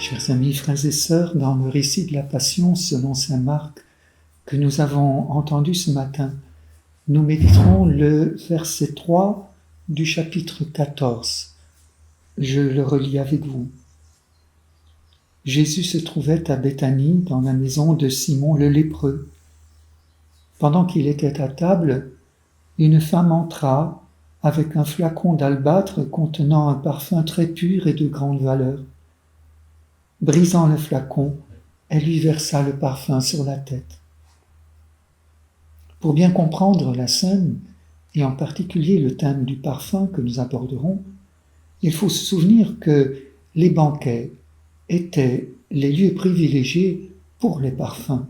Chers amis, frères et sœurs, dans le récit de la Passion selon saint Marc que nous avons entendu ce matin, nous méditerons le verset 3 du chapitre 14. Je le relis avec vous. Jésus se trouvait à Béthanie, dans la maison de Simon le lépreux. Pendant qu'il était à table, une femme entra avec un flacon d'albâtre contenant un parfum très pur et de grande valeur. Brisant le flacon, elle lui versa le parfum sur la tête. Pour bien comprendre la scène, et en particulier le thème du parfum que nous aborderons, il faut se souvenir que les banquets étaient les lieux privilégiés pour les parfums.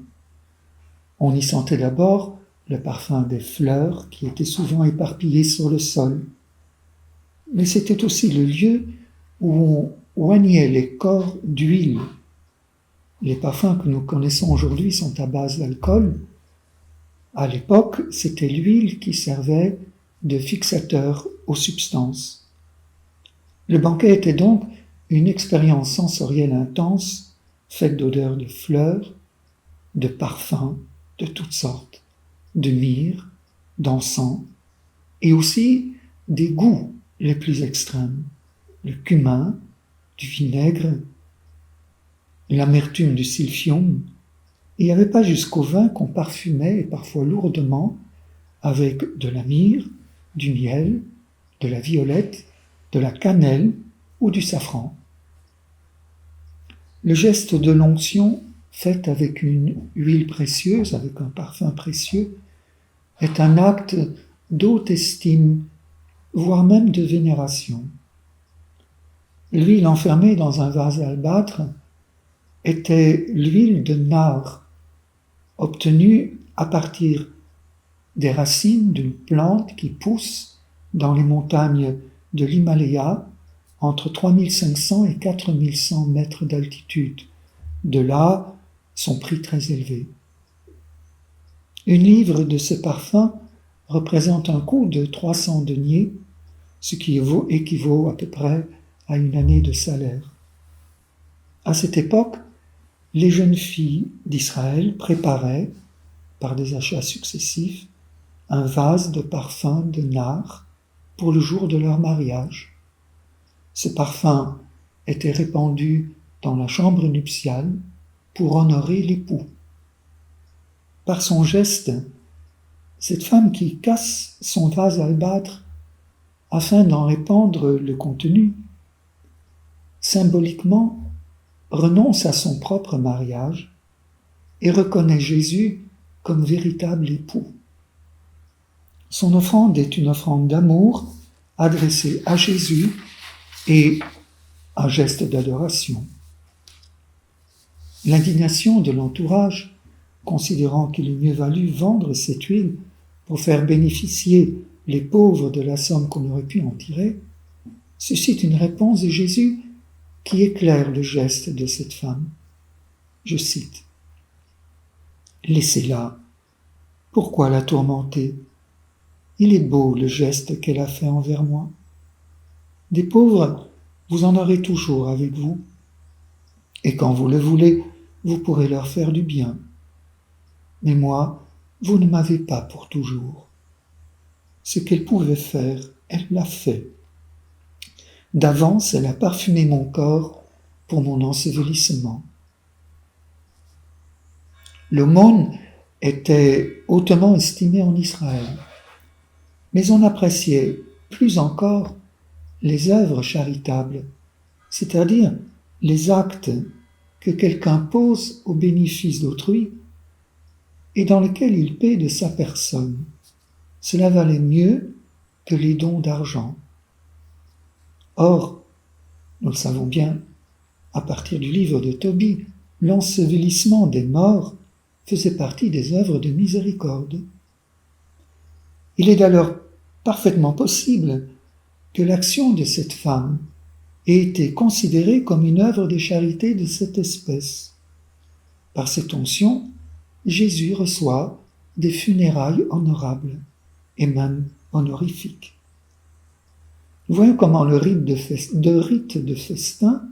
On y sentait d'abord le parfum des fleurs qui étaient souvent éparpillées sur le sol. Mais c'était aussi le lieu où on oignait les corps d'huile. Les parfums que nous connaissons aujourd'hui sont à base d'alcool. À l'époque, c'était l'huile qui servait de fixateur aux substances. Le banquet était donc une expérience sensorielle intense, faite d'odeurs de fleurs, de parfums de toutes sortes, de myrrhe, d'encens, et aussi des goûts les plus extrêmes, le cumin, du vinaigre, l'amertume du silphium. Il n'y avait pas jusqu'au vin qu'on parfumait, et parfois lourdement, avec de la myrrhe, du miel, de la violette, de la cannelle ou du safran. Le geste de l'onction, fait avec une huile précieuse, avec un parfum précieux, est un acte d'haute estime, voire même de vénération. L'huile enfermée dans un vase albâtre était l'huile de nard, obtenue à partir des racines d'une plante qui pousse dans les montagnes de l'Himalaya entre 3500 et 4100 mètres d'altitude. De là, son prix très élevé. Une livre de ce parfum représente un coût de 300 deniers, ce qui équivaut à peu près à une année de salaire. À cette époque, les jeunes filles d'Israël préparaient, par des achats successifs, un vase de parfum de nard pour le jour de leur mariage. Ce parfum était répandu dans la chambre nuptiale pour honorer l'époux. Par son geste, cette femme qui casse son vase albâtre afin d'en répandre le contenu, symboliquement renonce à son propre mariage et reconnaît Jésus comme véritable époux. Son offrande est une offrande d'amour adressée à Jésus et un geste d'adoration. L'indignation de l'entourage, considérant qu'il eût mieux valu vendre cette huile pour faire bénéficier les pauvres de la somme qu'on aurait pu en tirer, suscite une réponse de Jésus qui éclaire le geste de cette femme. Je cite : « Laissez-la. Pourquoi la tourmenter ? Il est beau le geste qu'elle a fait envers moi. Des pauvres, vous en aurez toujours avec vous. Et quand vous le voulez, vous pourrez leur faire du bien. Mais moi, vous ne m'avez pas pour toujours. Ce qu'elle pouvait faire, elle l'a fait. D'avance, elle a parfumé mon corps pour mon ensevelissement. » L'aumône était hautement estimée en Israël, mais on appréciait plus encore les œuvres charitables, c'est-à-dire les actes que quelqu'un pose au bénéfice d'autrui et dans lesquels il paie de sa personne. Cela valait mieux que les dons d'argent. Or, nous le savons bien, à partir du livre de Tobie, l'ensevelissement des morts faisait partie des œuvres de miséricorde. Il est alors parfaitement possible que l'action de cette femme ait été considérée comme une œuvre de charité de cette espèce. Par cette onction, Jésus reçoit des funérailles honorables et même honorifiques. Nous voyons comment le rite de festin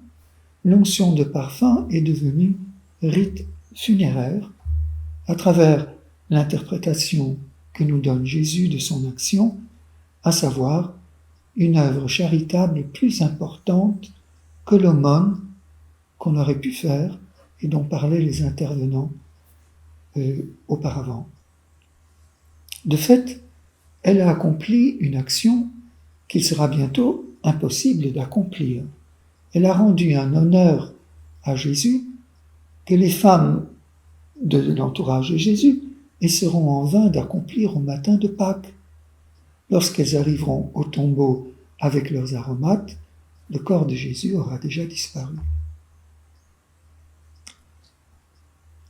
l'onction de parfum est devenue rite funéraire à travers l'interprétation que nous donne Jésus de son action, à savoir une œuvre charitable plus importante que l'aumône qu'on aurait pu faire et dont parlaient les intervenants auparavant. De fait, elle a accompli une action qu'il sera bientôt impossible d'accomplir. Elle a rendu un honneur à Jésus que les femmes de l'entourage de Jésus essaieront en vain d'accomplir au matin de Pâques. Lorsqu'elles arriveront au tombeau avec leurs aromates, le corps de Jésus aura déjà disparu.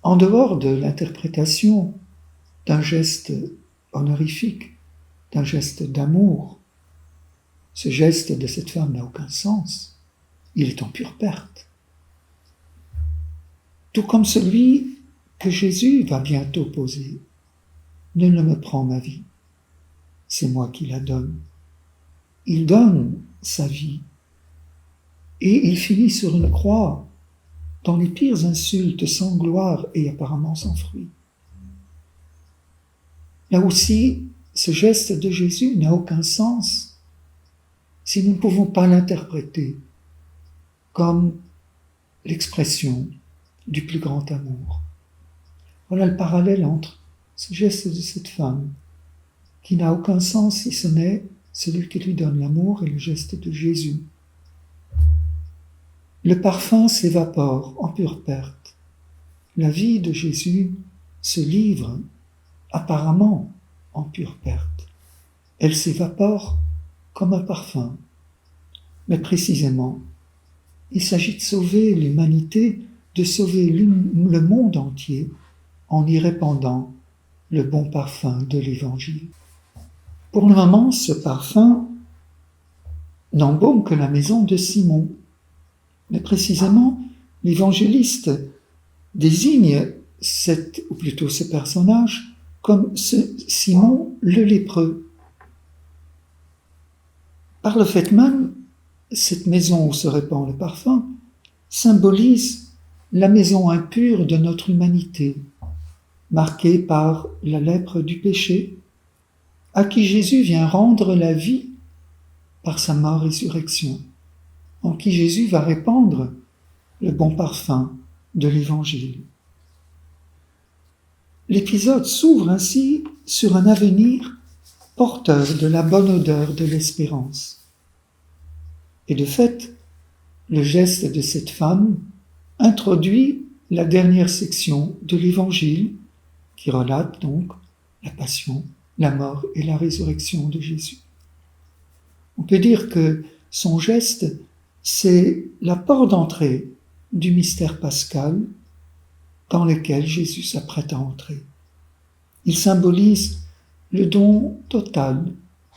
En dehors de l'interprétation d'un geste honorifique, d'un geste d'amour, ce geste de cette femme n'a aucun sens. Il est en pure perte. Tout comme celui que Jésus va bientôt poser. Nul ne me prend ma vie, c'est moi qui la donne. Il donne sa vie et il finit sur une croix dans les pires insultes, sans gloire et apparemment sans fruit. Là aussi, ce geste de Jésus n'a aucun sens si nous ne pouvons pas l'interpréter comme l'expression du plus grand amour. Voilà le parallèle entre ce geste de cette femme, qui n'a aucun sens si ce n'est celui qui lui donne l'amour, et le geste de Jésus. Le parfum s'évapore en pure perte. La vie de Jésus se livre apparemment en pure perte. Elle s'évapore comme un parfum. Mais précisément, il s'agit de sauver l'humanité, de sauver le monde entier en y répandant le bon parfum de l'Évangile. Pour le moment, ce parfum n'embaume que la maison de Simon. Mais précisément, l'évangéliste désigne ce personnage comme Simon le lépreux. Par le fait même, cette maison où se répand le parfum symbolise la maison impure de notre humanité, marquée par la lèpre du péché, à qui Jésus vient rendre la vie par sa mort-résurrection, en qui Jésus va répandre le bon parfum de l'Évangile. L'épisode s'ouvre ainsi sur un avenir porteur de la bonne odeur de l'espérance. Et de fait, le geste de cette femme introduit la dernière section de l'Évangile qui relate donc la passion, la mort et la résurrection de Jésus. On peut dire que son geste, c'est la porte d'entrée du mystère pascal dans lequel Jésus s'apprête à entrer. Il symbolise le don total,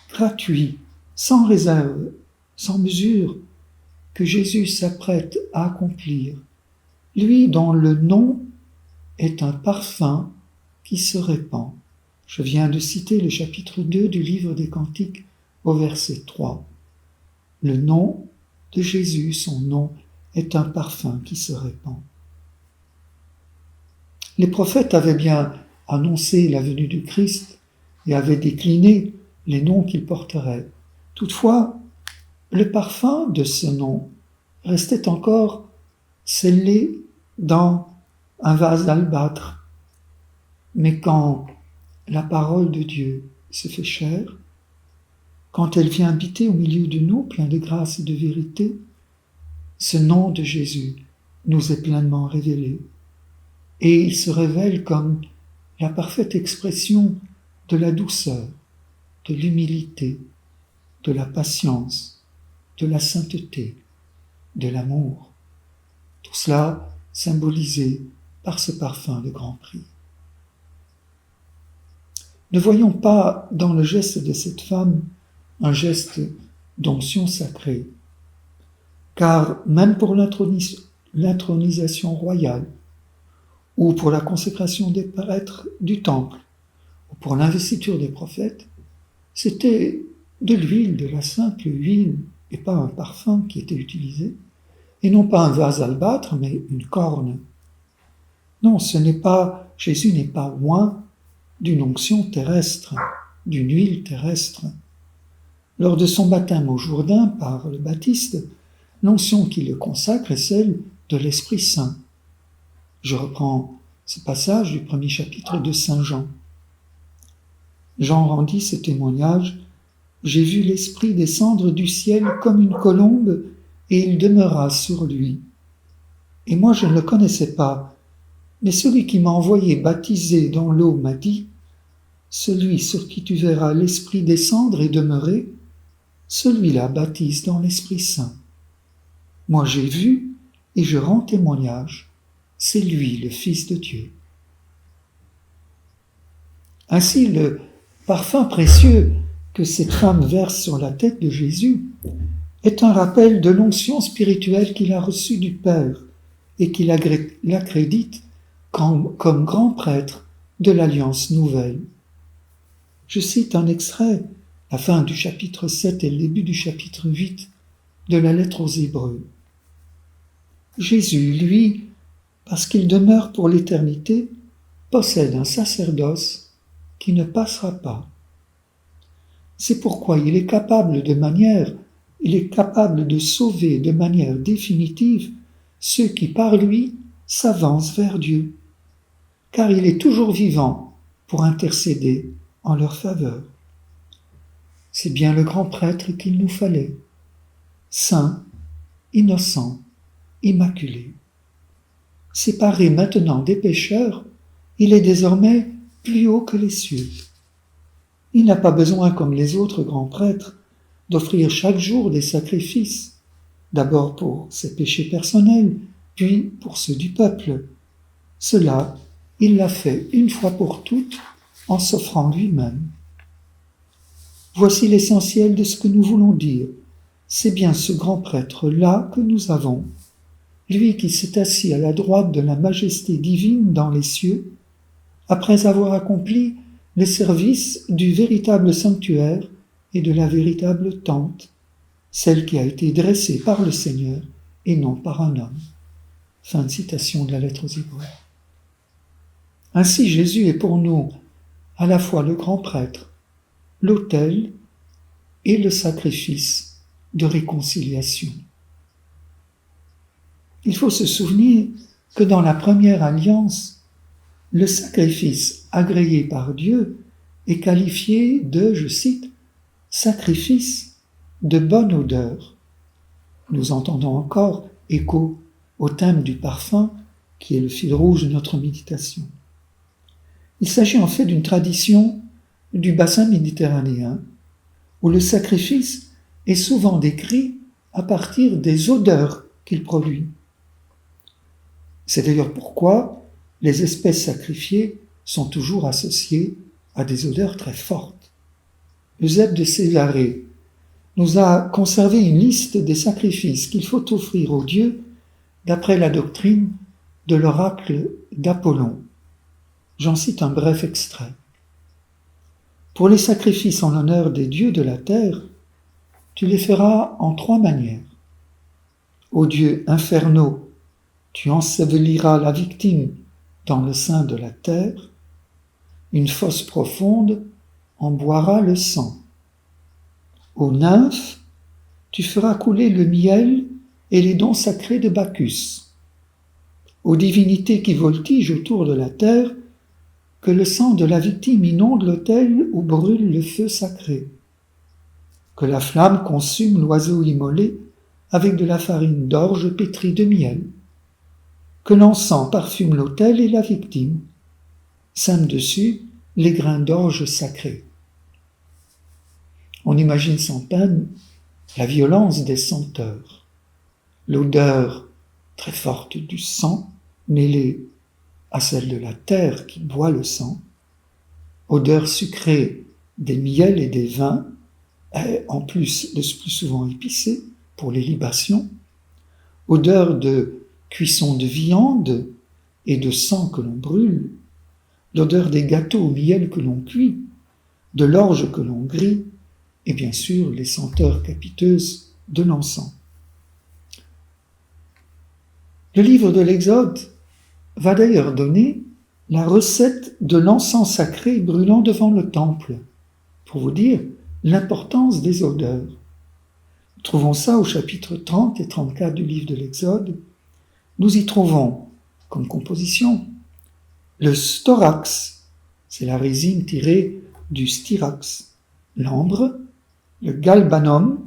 gratuit, sans réserve, sans mesure, que Jésus s'apprête à accomplir, lui dont le nom est un parfum qui se répand. Je viens de citer le chapitre 2 du livre des Cantiques au verset 3. Le nom de Jésus, son nom, est un parfum qui se répand. Les prophètes avaient bien annoncé la venue du Christ et avaient décliné les noms qu'il porterait. Toutefois, le parfum de ce nom restait encore scellé dans un vase d'albâtre. Mais quand la parole de Dieu se fait chair, quand elle vient habiter au milieu de nous, plein de grâce et de vérité, ce nom de Jésus nous est pleinement révélé. Et il se révèle comme la parfaite expression de la douceur, de l'humilité, de la patience, de la sainteté, de l'amour. Tout cela symbolisé par ce parfum de grand prix. Ne voyons pas dans le geste de cette femme un geste d'onction sacrée, car même pour l'intronisation royale, ou pour la consécration des prêtres du temple, ou pour l'investiture des prophètes, c'était de l'huile, de la simple huile, et pas un parfum qui était utilisé, et non pas un vase albâtre, mais une corne. Non, Jésus n'est pas oint d'une onction terrestre, d'une huile terrestre. Lors de son baptême au Jourdain par le Baptiste, l'onction qui le consacre est celle de l'Esprit Saint. Je reprends ce passage du premier chapitre de Saint Jean. Jean rendit ce témoignage: « J'ai vu l'Esprit descendre du ciel comme une colombe, et il demeura sur lui. Et moi je ne le connaissais pas, mais celui qui m'a envoyé baptiser dans l'eau m'a dit: celui sur qui tu verras l'Esprit descendre et demeurer, celui-là baptise dans l'Esprit Saint. Moi j'ai vu et je rends témoignage, c'est lui le Fils de Dieu. » Ainsi, le parfum précieux que cette femme verse sur la tête de Jésus est un rappel de l'onction spirituelle qu'il a reçue du Père et qu'il l'accrédite comme grand prêtre de l'Alliance nouvelle. Je cite un extrait, la fin du chapitre 7 et le début du chapitre 8 de la lettre aux Hébreux. Jésus, lui, parce qu'il demeure pour l'éternité, possède un sacerdoce qui ne passera pas. C'est pourquoi il est capable de sauver de manière définitive ceux qui par lui s'avancent vers Dieu, car il est toujours vivant pour intercéder en leur faveur. C'est bien le grand prêtre qu'il nous fallait, saint, innocent, immaculé. Séparé maintenant des pécheurs, il est désormais plus haut que les cieux. Il n'a pas besoin, comme les autres grands prêtres, d'offrir chaque jour des sacrifices, d'abord pour ses péchés personnels, puis pour ceux du peuple. Cela, il l'a fait une fois pour toutes en s'offrant lui-même. Voici l'essentiel de ce que nous voulons dire. C'est bien ce grand prêtre-là que nous avons, lui qui s'est assis à la droite de la majesté divine dans les cieux, après avoir accompli les services du véritable sanctuaire et de la véritable tente, celle qui a été dressée par le Seigneur et non par un homme. Fin de citation de la lettre aux Hébreux. Ainsi Jésus est pour nous à la fois le grand prêtre, l'autel et le sacrifice de réconciliation. Il faut se souvenir que dans la première alliance, le sacrifice agréé par Dieu est qualifié de, je cite, « sacrifice de bonne odeur ». Nous entendons encore écho au thème du parfum qui est le fil rouge de notre méditation. Il s'agit en fait d'une tradition du bassin méditerranéen où le sacrifice est souvent décrit à partir des odeurs qu'il produit. C'est d'ailleurs pourquoi les espèces sacrifiées sont toujours associées à des odeurs très fortes. Eusèbe de Césarée nous a conservé une liste des sacrifices qu'il faut offrir aux dieux d'après la doctrine de l'oracle d'Apollon. J'en cite un bref extrait. Pour les sacrifices en l'honneur des dieux de la terre, tu les feras en 3 manières. Aux dieux infernaux, tu enseveliras la victime dans le sein de la terre, une fosse profonde en boira le sang. Aux nymphes, tu feras couler le miel et les dons sacrés de Bacchus. Aux divinités qui voltigent autour de la terre, que le sang de la victime inonde l'autel où brûle le feu sacré. Que la flamme consume l'oiseau immolé avec de la farine d'orge pétrie de miel. Que l'encens parfume l'autel et la victime. Sème dessus les grains d'orge sacrés. On imagine sans peine la violence des senteurs. L'odeur très forte du sang mêlée à celle de la terre qui boit le sang, odeur sucrée des miels et des vins, et en plus le plus souvent épicé pour les libations, odeur de cuisson de viande et de sang que l'on brûle, l'odeur des gâteaux au miel que l'on cuit, de l'orge que l'on grille, et bien sûr les senteurs capiteuses de l'encens. Le livre de l'Exode va d'ailleurs donner la recette de l'encens sacré brûlant devant le temple, pour vous dire l'importance des odeurs. Nous trouvons ça au chapitre 30 et 34 du livre de l'Exode. Nous y trouvons, comme composition, le storax, c'est la résine tirée du styrax, l'ambre, le galbanum,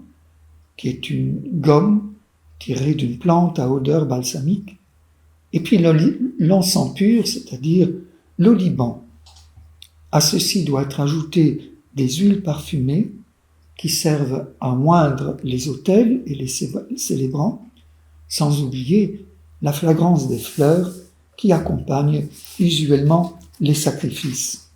qui est une gomme tirée d'une plante à odeur balsamique, et puis l'encens pur, c'est-à-dire l'oliban. À ceci doit être ajouté des huiles parfumées qui servent à moindre les autels et les célébrants, sans oublier la fragrance des fleurs qui accompagnent usuellement les sacrifices.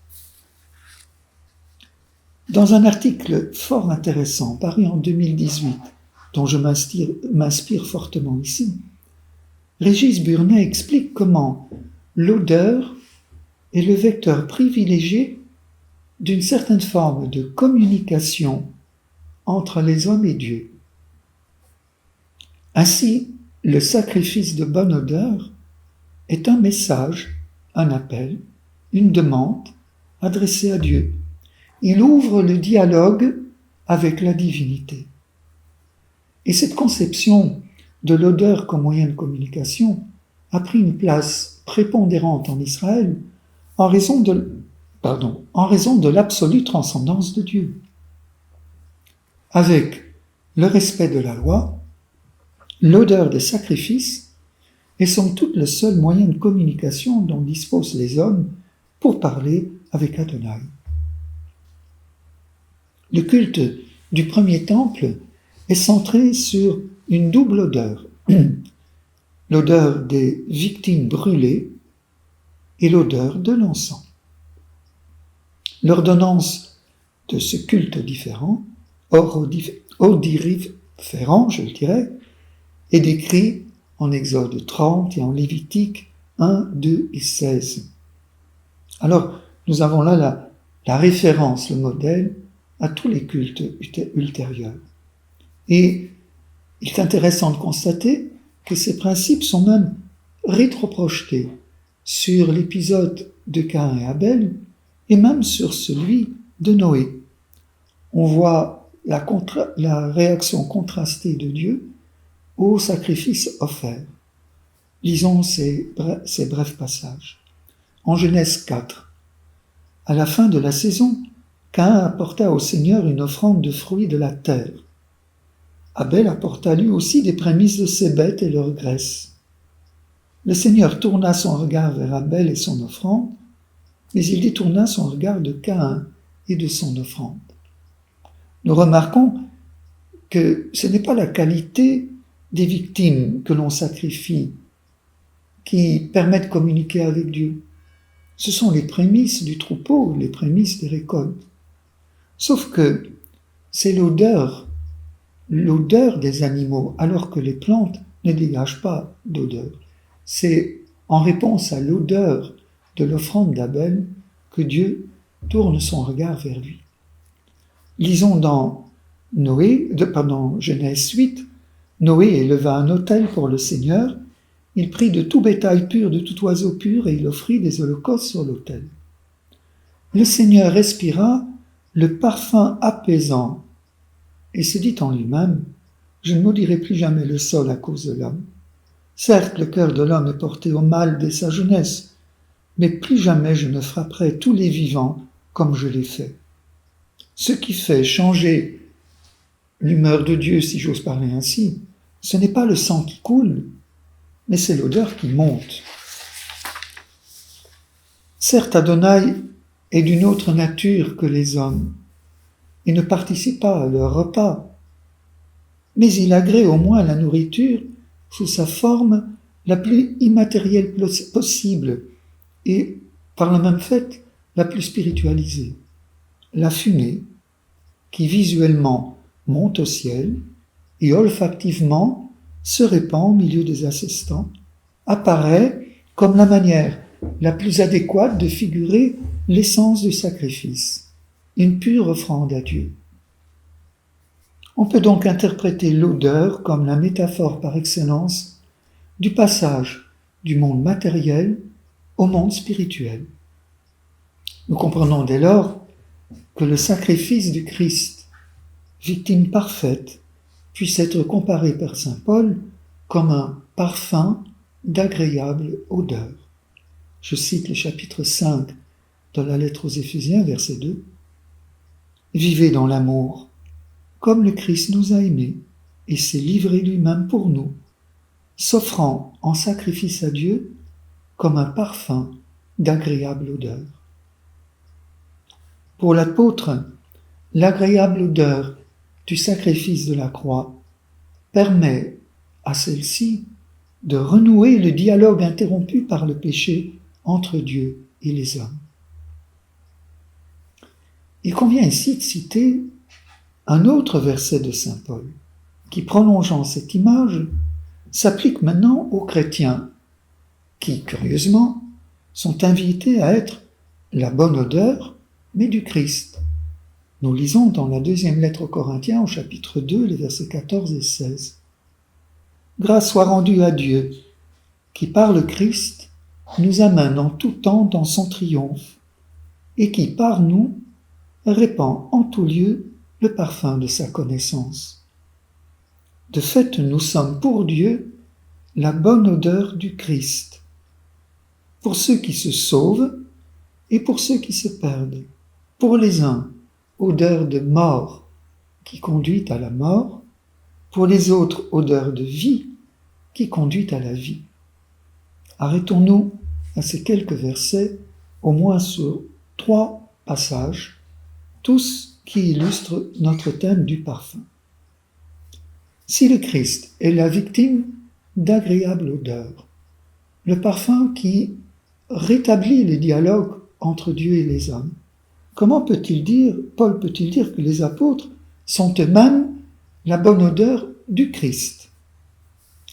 Dans un article fort intéressant paru en 2018, dont je m'inspire fortement ici, Régis Burnet explique comment l'odeur est le vecteur privilégié d'une certaine forme de communication entre les hommes et Dieu. Ainsi, le sacrifice de bonne odeur est un message, un appel, une demande adressée à Dieu. Il ouvre le dialogue avec la divinité. Et cette conception de l'odeur comme moyen de communication a pris une place prépondérante en Israël en raison de l'absolue transcendance de Dieu. Avec le respect de la loi, l'odeur des sacrifices est somme toute le seul moyen de communication dont disposent les hommes pour parler avec Adonai. Le culte du premier temple est centré sur une double odeur, l'odeur des victimes brûlées et l'odeur de l'encens. L'ordonnance de ce culte différent, odoriférant, je le dirais, est décrit en Exode 30 et en Lévitique 1, 2 et 16. Alors, nous avons là la référence, le modèle, à tous les cultes ultérieurs. Et il est intéressant de constater que ces principes sont même rétroprojetés sur l'épisode de Caïn et Abel et même sur celui de Noé. On voit la réaction contrastée de Dieu au sacrifice offert. Lisons ces brefs passages. En Genèse 4, à la fin de la saison, Caïn apporta au Seigneur une offrande de fruits de la terre. Abel apporta lui aussi des prémices de ses bêtes et leurs graisses. Le Seigneur tourna son regard vers Abel et son offrande, mais il détourna son regard de Caïn et de son offrande. Nous remarquons que ce n'est pas la qualité des victimes que l'on sacrifie qui permet de communiquer avec Dieu. Ce sont les prémices du troupeau, les prémices des récoltes. Sauf que c'est l'odeur des animaux, alors que les plantes ne dégagent pas d'odeur. C'est en réponse à l'odeur de l'offrande d'Abel que Dieu tourne son regard vers lui. Lisons dans Genèse 8, Noé éleva un autel pour le Seigneur, il prit de tout bétail pur, de tout oiseau pur, et il offrit des holocaustes sur l'autel. Le Seigneur respira le parfum apaisant et se dit en lui-même, je ne maudirai plus jamais le sol à cause de l'homme. Certes, le cœur de l'homme est porté au mal dès sa jeunesse, mais plus jamais je ne frapperai tous les vivants comme je l'ai fait. Ce qui fait changer l'humeur de Dieu, si j'ose parler ainsi, ce n'est pas le sang qui coule, mais c'est l'odeur qui monte. Certes, Adonai est d'une autre nature que les hommes et ne participe pas à leur repas, mais il agrée au moins la nourriture sous sa forme la plus immatérielle possible et, par le même fait, la plus spiritualisée. La fumée, qui visuellement monte au ciel et olfactivement se répand au milieu des assistants, apparaît comme la manière la plus adéquate de figurer l'essence du sacrifice, une pure offrande à Dieu. On peut donc interpréter l'odeur comme la métaphore par excellence du passage du monde matériel au monde spirituel. Nous comprenons dès lors que le sacrifice du Christ, victime parfaite, puisse être comparé par saint Paul comme un parfum d'agréable odeur. Je cite le chapitre 5 de la lettre aux Éphésiens, verset 2. « Vivez dans l'amour, comme le Christ nous a aimés et s'est livré lui-même pour nous, s'offrant en sacrifice à Dieu comme un parfum d'agréable odeur. » Pour l'apôtre, l'agréable odeur du sacrifice de la croix permet à celle-ci de renouer le dialogue interrompu par le péché entre Dieu et les hommes. Il convient ici de citer un autre verset de saint Paul, qui, prolongeant cette image, s'applique maintenant aux chrétiens, qui, curieusement, sont invités à être la bonne odeur, mais du Christ. Nous lisons dans la deuxième lettre aux Corinthiens, au chapitre 2, les versets 14 et 16. « Grâce soit rendue à Dieu, qui par le Christ nous amène en tout temps dans son triomphe, et qui par nous répand en tout lieu le parfum de sa connaissance. De fait, nous sommes pour Dieu la bonne odeur du Christ, pour ceux qui se sauvent et pour ceux qui se perdent. Pour les uns, odeur de mort qui conduit à la mort, pour les autres, odeur de vie qui conduit à la vie. » Arrêtons-nous à ces quelques versets, au moins sur 3 passages, tous qui illustrent notre thème du parfum. Si le Christ est la victime d'agréable odeur, le parfum qui rétablit le dialogue entre Dieu et les hommes, comment Paul peut-il dire que les apôtres sont eux-mêmes la bonne odeur du Christ?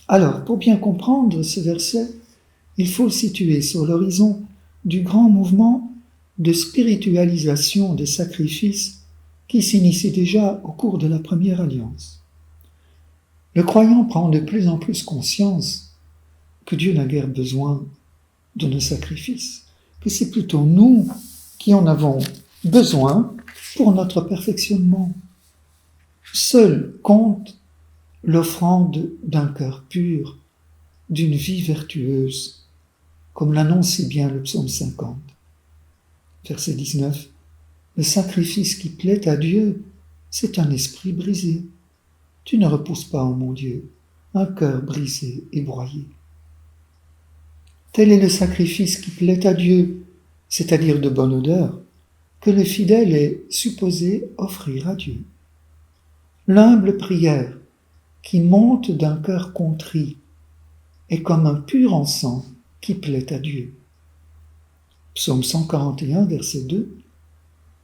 Alors, pour bien comprendre ce verset, il faut le situer sur l'horizon du grand mouvement de spiritualisation des sacrifices qui s'initie déjà au cours de la première alliance. Le croyant prend de plus en plus conscience que Dieu n'a guère besoin de nos sacrifices, que c'est plutôt nous qui en avons besoin pour notre perfectionnement. Seul compte l'offrande d'un cœur pur, d'une vie vertueuse, comme l'annonce si bien le psaume 50. Verset 19. Le sacrifice qui plaît à Dieu, c'est un esprit brisé. Tu ne repousses pas, ô mon Dieu, un cœur brisé et broyé. Tel est le sacrifice qui plaît à Dieu, c'est-à-dire de bonne odeur, que le fidèle est supposé offrir à Dieu. L'humble prière qui monte d'un cœur contrit est comme un pur encens qui plaît à Dieu. Psaume 141, verset 2.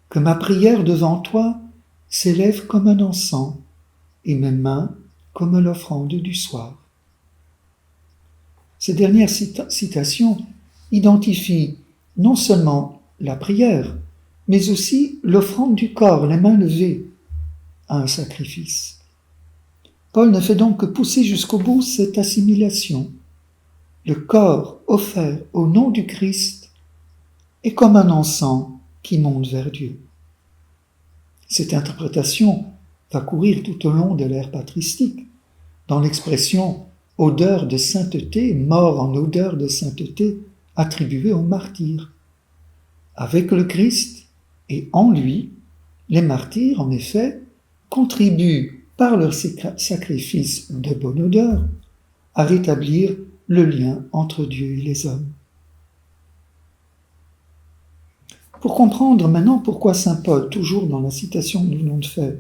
Que ma prière devant toi s'élève comme un encens et mes mains comme l'offrande du soir. Ces dernières citations identifient non seulement la prière, mais aussi l'offrande du corps, les mains levées, à un sacrifice. Paul ne fait donc que pousser jusqu'au bout cette assimilation. Le corps offert au nom du Christ est comme un encens qui monte vers Dieu. Cette interprétation va courir tout au long de l'ère patristique, dans l'expression « odeur de sainteté », mort en odeur de sainteté, attribuée aux martyrs. Avec le Christ et en lui, les martyrs, en effet, contribuent par leur sacrifice de bonne odeur à rétablir le lien entre Dieu et les hommes. Pour comprendre maintenant pourquoi saint Paul, toujours dans la citation que nous venons de faire,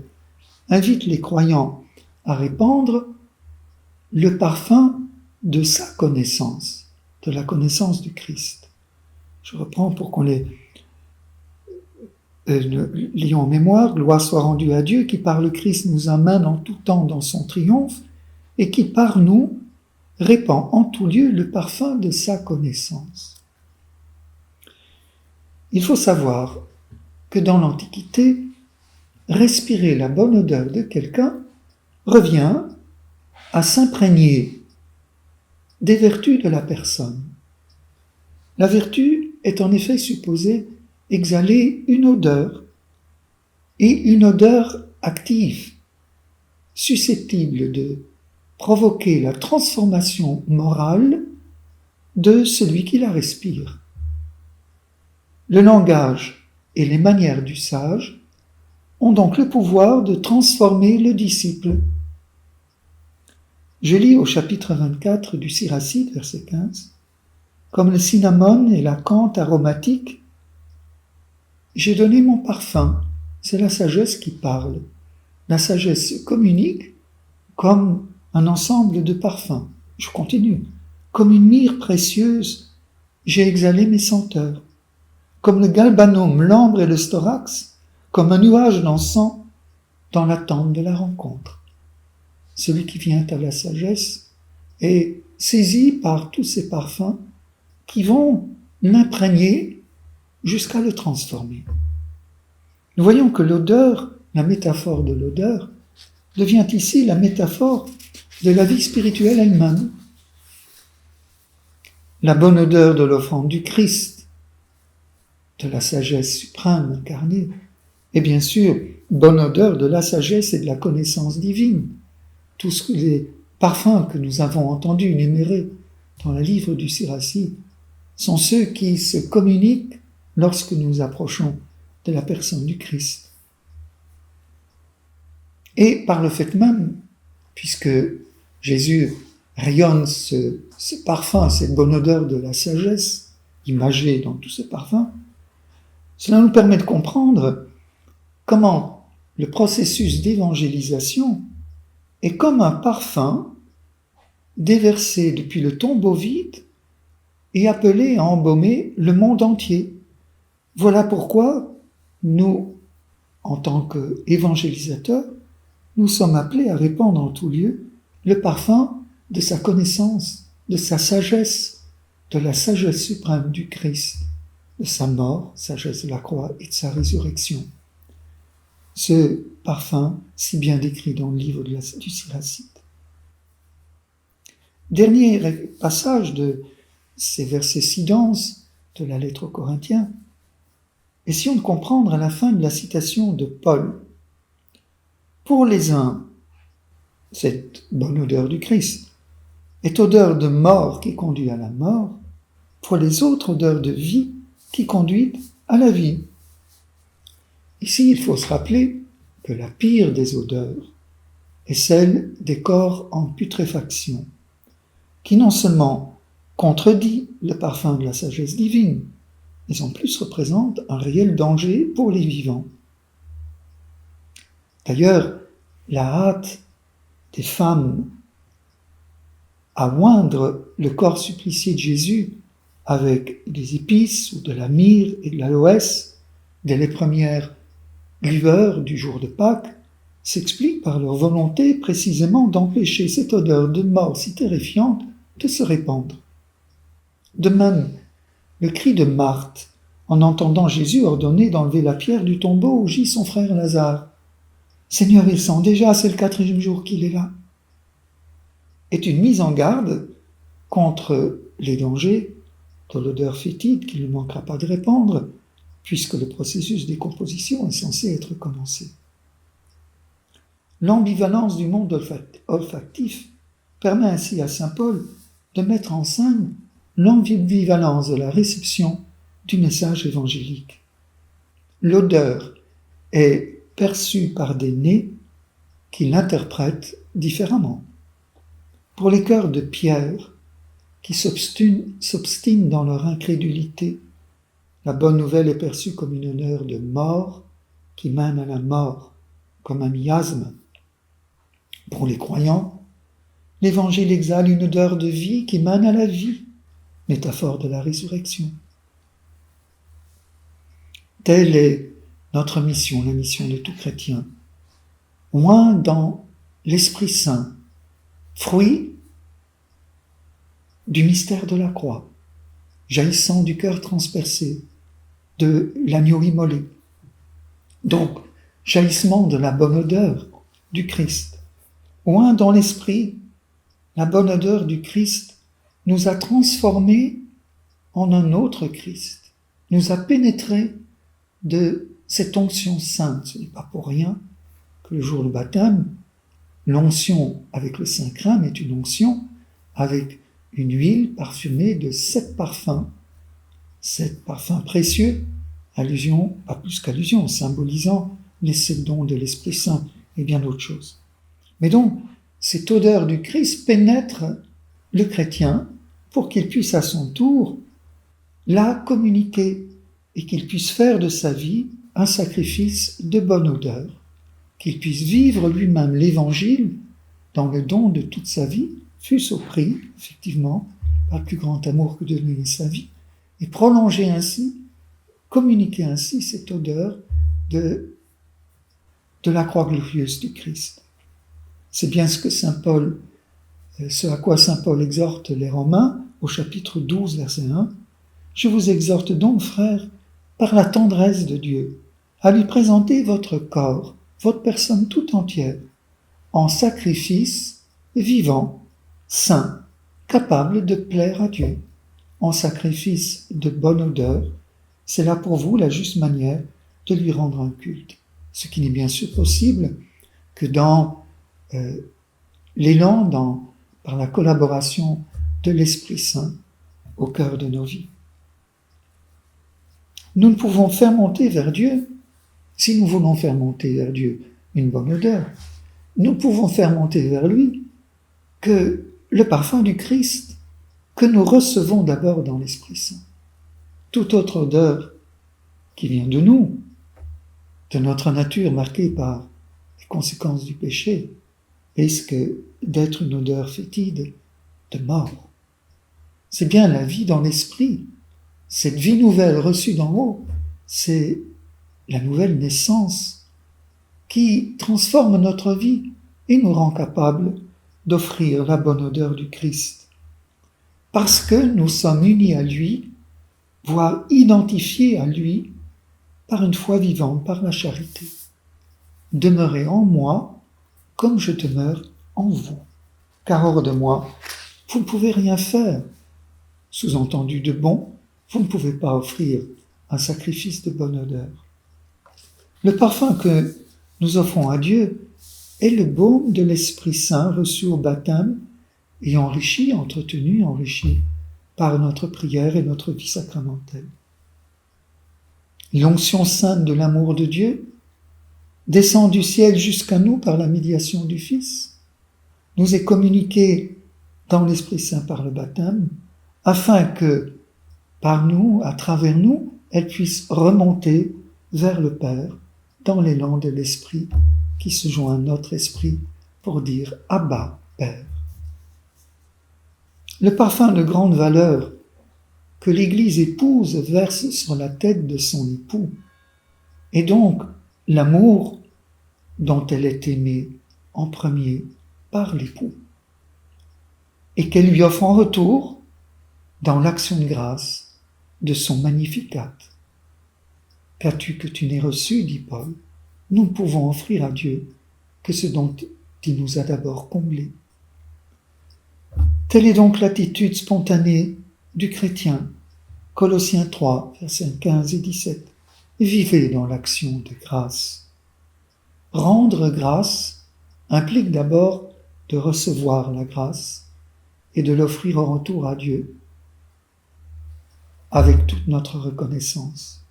invite les croyants à répandre le parfum de sa connaissance, de la connaissance du Christ. Je reprends pour qu'on les lions en mémoire. Gloire soit rendue à Dieu qui par le Christ nous amène en tout temps dans son triomphe et qui par nous répand en tout lieu le parfum de sa connaissance. Il faut savoir que dans l'Antiquité, respirer la bonne odeur de quelqu'un revient à s'imprégner des vertus de la personne. La vertu est en effet supposée exhaler une odeur, et une odeur active, susceptible de provoquer la transformation morale de celui qui la respire. Le langage et les manières du sage ont donc le pouvoir de transformer le disciple. Je lis au chapitre 24 du Siracide, verset 15, « Comme le cinnamome et la menthe aromatique, j'ai donné mon parfum. » C'est la sagesse qui parle. La sagesse communique comme un ensemble de parfums. Je continue. Comme une myrrhe précieuse, j'ai exhalé mes senteurs. Comme le galbanum, l'ambre et le storax, comme un nuage d'encens dans l'attente de la rencontre. Celui qui vient à la sagesse est saisi par tous ces parfums qui vont l'imprégner jusqu'à le transformer. Nous voyons que l'odeur, la métaphore de l'odeur, devient ici la métaphore de la vie spirituelle elle-même. La bonne odeur de l'offrande du Christ, de la sagesse suprême incarnée, et bien sûr, bonne odeur de la sagesse et de la connaissance divine. Tous les parfums que nous avons entendus énumérer dans le livre du Siracide sont ceux qui se communiquent lorsque nous approchons de la personne du Christ. Et par le fait même, puisque Jésus rayonne ce parfum, cette bonne odeur de la sagesse, imagée dans tous ces parfums, cela nous permet de comprendre comment le processus d'évangélisation est comme un parfum déversé depuis le tombeau vide et appelé à embaumer le monde entier. Voilà pourquoi nous, en tant qu'évangélisateurs, nous sommes appelés à répandre en tout lieu le parfum de sa connaissance, de sa sagesse, de la sagesse suprême du Christ, de sa mort, sagesse de la croix et de sa résurrection. Ce parfum si bien décrit dans le livre du Siracide. Dernier passage de ces versets si denses de la lettre aux Corinthiens, essayons de comprendre à la fin de la citation de Paul. Pour les uns, cette bonne odeur du Christ est odeur de mort qui conduit à la mort, pour les autres, odeur de vie qui conduit à la vie. Ici, il faut se rappeler que la pire des odeurs est celle des corps en putréfaction, qui non seulement contredit le parfum de la sagesse divine, mais en plus représente un réel danger pour les vivants. D'ailleurs, la hâte des femmes à oindre le corps supplicié de Jésus avec des épices ou de la myrrhe et de l'aloès dès les premières lueurs du jour de Pâques s'explique par leur volonté précisément d'empêcher cette odeur de mort si terrifiante de se répandre. De même, le cri de Marthe, en entendant Jésus ordonner d'enlever la pierre du tombeau où gît son frère Lazare. « Seigneur, il sent déjà, c'est le 4e jour qu'il est là », est une mise en garde contre les dangers de l'odeur fétide qu'il ne manquera pas de répandre, puisque le processus de décomposition est censé être commencé. L'ambivalence du monde olfactif permet ainsi à saint Paul de mettre en scène l'ambivalence de la réception du message évangélique. L'odeur est perçue par des nez qui l'interprètent différemment. Pour les cœurs de pierre qui s'obstinent dans leur incrédulité, la bonne nouvelle est perçue comme une odeur de mort qui mène à la mort, comme un miasme. Pour les croyants, l'évangile exhale une odeur de vie qui mène à la vie, métaphore de la résurrection. Telle est notre mission, la mission de tout chrétien. Oint dans l'Esprit Saint, fruit du mystère de la croix, jaillissant du cœur transpercé, de l'agneau immolé. Donc, jaillissement de la bonne odeur du Christ. Oint dans l'esprit la bonne odeur du Christ nous a transformés en un autre Christ, nous a pénétrés de cette onction sainte. Ce n'est pas pour rien que le jour du baptême, l'onction avec le Saint-Crâne est une onction avec une huile parfumée de 7 parfums, 7 parfums précieux, allusion, pas plus qu'allusion, symbolisant les 7 dons de l'Esprit Saint et bien d'autres choses. Mais donc, cette odeur du Christ pénètre le chrétien pour qu'il puisse à son tour la communiquer et qu'il puisse faire de sa vie un sacrifice de bonne odeur, qu'il puisse vivre lui-même l'Évangile dans le don de toute sa vie, fût-ce au prix, effectivement, par le plus grand amour que de donner sa vie, et prolonger ainsi, communiquer ainsi cette odeur de la croix glorieuse du Christ. C'est bien ce à quoi saint Paul exhorte les Romains au chapitre 12, verset 1. « Je vous exhorte donc, frères, par la tendresse de Dieu, à lui présenter votre corps, votre personne tout entière, en sacrifice vivant, saint, capable de plaire à Dieu, en sacrifice de bonne odeur. C'est là pour vous la juste manière de lui rendre un culte. » Ce qui n'est bien sûr possible que dans l'élan, par la collaboration de l'Esprit Saint au cœur de nos vies. Nous ne pouvons faire monter vers Dieu, si nous voulons faire monter vers Dieu une bonne odeur, nous pouvons faire monter vers lui que le parfum du Christ que nous recevons d'abord dans l'Esprit Saint. Toute autre odeur qui vient de nous, de notre nature marquée par les conséquences du péché, risque d'être une odeur fétide de mort. C'est bien la vie dans l'esprit. Cette vie nouvelle reçue d'en haut, c'est la nouvelle naissance qui transforme notre vie et nous rend capables d'offrir la bonne odeur du Christ. Parce que nous sommes unis à lui, voire identifiés à lui, par une foi vivante, par la charité. Demeurez en moi comme je demeure en vous. Car hors de moi, vous ne pouvez rien faire. Sous-entendu de bon, vous ne pouvez pas offrir un sacrifice de bonne odeur. Le parfum que nous offrons à Dieu est le baume de l'Esprit Saint reçu au baptême et enrichi, entretenu, enrichi par notre prière et notre vie sacramentelle. L'onction sainte de l'amour de Dieu descend du ciel jusqu'à nous par la médiation du Fils, nous est communiquée dans l'Esprit Saint par le baptême, afin que, par nous, à travers nous, elle puisse remonter vers le Père dans l'élan de l'Esprit qui se joint à notre esprit pour dire « Abba, Père ». Le parfum de grande valeur que l'Église épouse verse sur la tête de son époux, et donc l'amour dont elle est aimée en premier par l'époux, et qu'elle lui offre en retour dans l'action de grâce de son Magnificat. Qu'as-tu que tu n'aies reçu, dit Paul, nous ne pouvons offrir à Dieu que ce dont il nous a d'abord comblés. Telle est donc l'attitude spontanée du chrétien. Colossiens 3, versets 15 et 17. Vivez dans l'action de grâce. Rendre grâce implique d'abord de recevoir la grâce et de l'offrir en retour à Dieu avec toute notre reconnaissance.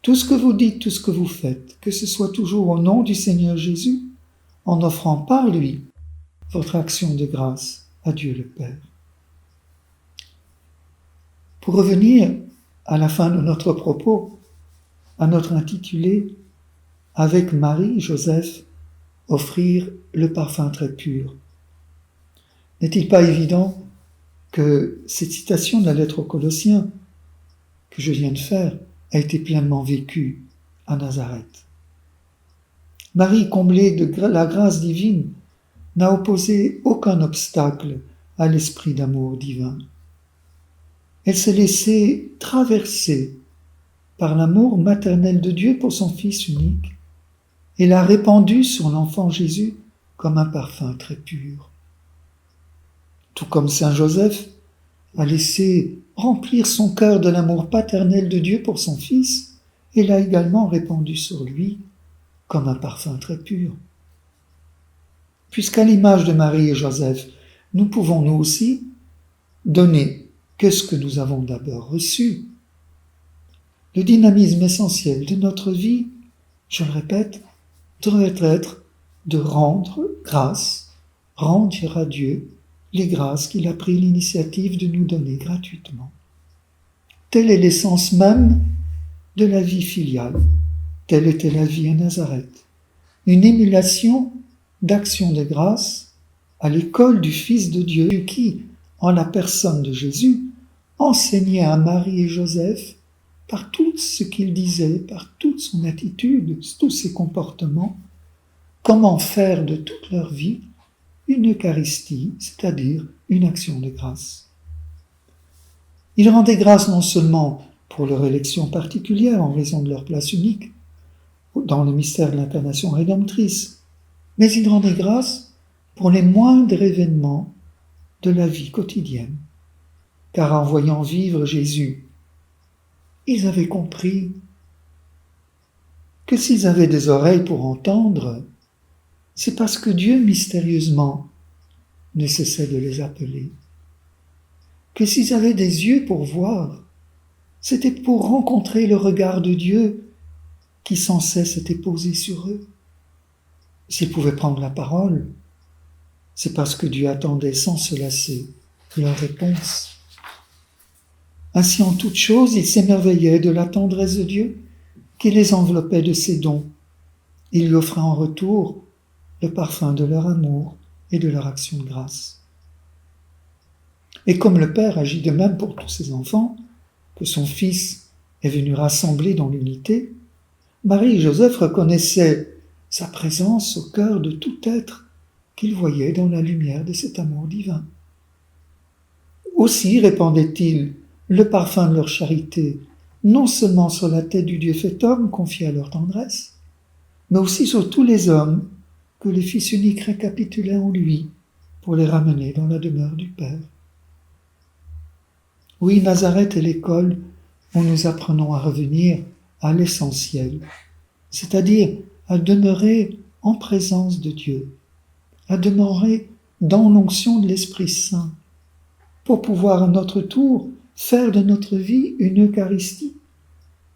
Tout ce que vous dites, tout ce que vous faites, que ce soit toujours au nom du Seigneur Jésus, en offrant par lui votre action de grâce à Dieu le Père. Pour revenir à la fin de notre propos, à notre intitulé « Avec Marie, Joseph, offrir le parfum très pur ». N'est-il pas évident que cette citation de la lettre aux Colossiens que je viens de faire a été pleinement vécue à Nazareth? Marie, comblée de la grâce divine, n'a opposé aucun obstacle à l'esprit d'amour divin. Elle s'est laissée traverser par l'amour maternel de Dieu pour son Fils unique et l'a répandu sur l'enfant Jésus comme un parfum très pur. tout comme Saint Joseph a laissé remplir son cœur de l'amour paternel de Dieu pour son Fils et l'a également répandu sur lui comme un parfum très pur. Puisqu'à l'image de Marie et Joseph, nous pouvons nous aussi donner que ce que nous avons d'abord reçu. Le dynamisme essentiel de notre vie, je le répète, devrait être de rendre grâce, rendre à Dieu les grâces qu'il a pris l'initiative de nous donner gratuitement. Telle est l'essence même de la vie filiale. Telle était la vie à Nazareth. Une émulation d'action de grâce à l'école du Fils de Dieu qui, en la personne de Jésus, enseignait à Marie et Joseph, par tout ce qu'il disait, par toute son attitude, tous ses comportements, comment faire de toute leur vie une Eucharistie, c'est-à-dire une action de grâce. Il rendait grâce non seulement pour leur élection particulière en raison de leur place unique dans le mystère de l'incarnation rédemptrice, mais il rendait grâce pour les moindres événements de la vie quotidienne. Car en voyant vivre Jésus, ils avaient compris que s'ils avaient des oreilles pour entendre, c'est parce que Dieu mystérieusement ne cessait de les appeler. Que s'ils avaient des yeux pour voir, c'était pour rencontrer le regard de Dieu qui sans cesse était posé sur eux. S'ils pouvaient prendre la parole, c'est parce que Dieu attendait sans se lasser leur réponse. Ainsi en toutes choses, ils s'émerveillaient de la tendresse de Dieu qui les enveloppait de ses dons. Il lui offrait en retour le parfum de leur amour et de leur action de grâce. Et comme le Père agit de même pour tous ses enfants, que son Fils est venu rassembler dans l'unité, Marie et Joseph reconnaissaient sa présence au cœur de tout être qu'ils voyaient dans la lumière de cet amour divin. Aussi répandaient-ils le parfum de leur charité, non seulement sur la tête du Dieu fait homme confié à leur tendresse, mais aussi sur tous les hommes que le Fils unique récapitulait en lui pour les ramener dans la demeure du Père. Oui, Nazareth est l'école où nous apprenons à revenir à l'essentiel, c'est-à-dire à demeurer en présence de Dieu, à demeurer dans l'onction de l'Esprit Saint, pour pouvoir à notre tour faire de notre vie une Eucharistie,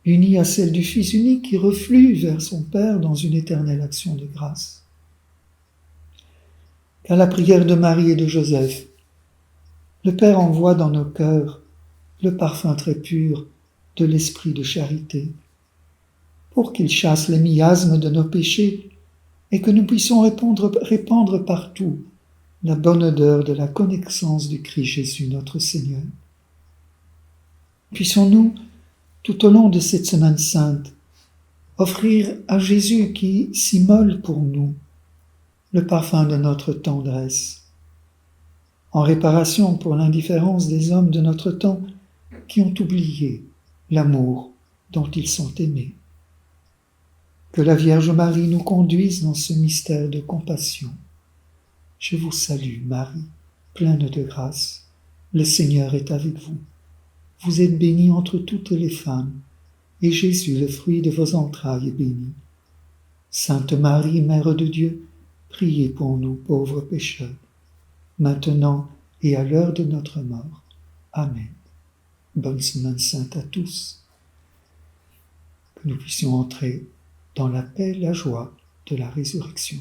unie à celle du Fils unique qui reflue vers son Père dans une éternelle action de grâce. Qu'à la prière de Marie et de Joseph, le Père envoie dans nos cœurs le parfum très pur de l'esprit de charité, pour qu'il chasse les miasmes de nos péchés et que nous puissions répandre partout la bonne odeur de la connaissance du Christ Jésus notre Seigneur. Puissions-nous, tout au long de cette semaine sainte, offrir à Jésus qui s'immole pour nous le parfum de notre tendresse, en réparation pour l'indifférence des hommes de notre temps qui ont oublié l'amour dont ils sont aimés. Que la Vierge Marie nous conduise dans ce mystère de compassion. Je vous salue, Marie, pleine de grâce. Le Seigneur est avec vous. Vous êtes bénie entre toutes les femmes, et Jésus, le fruit de vos entrailles, est béni. Sainte Marie, Mère de Dieu, priez pour nous pauvres pécheurs, maintenant et à l'heure de notre mort. Amen. Bonne semaine sainte à tous. Que nous puissions entrer dans la paix et la joie de la résurrection.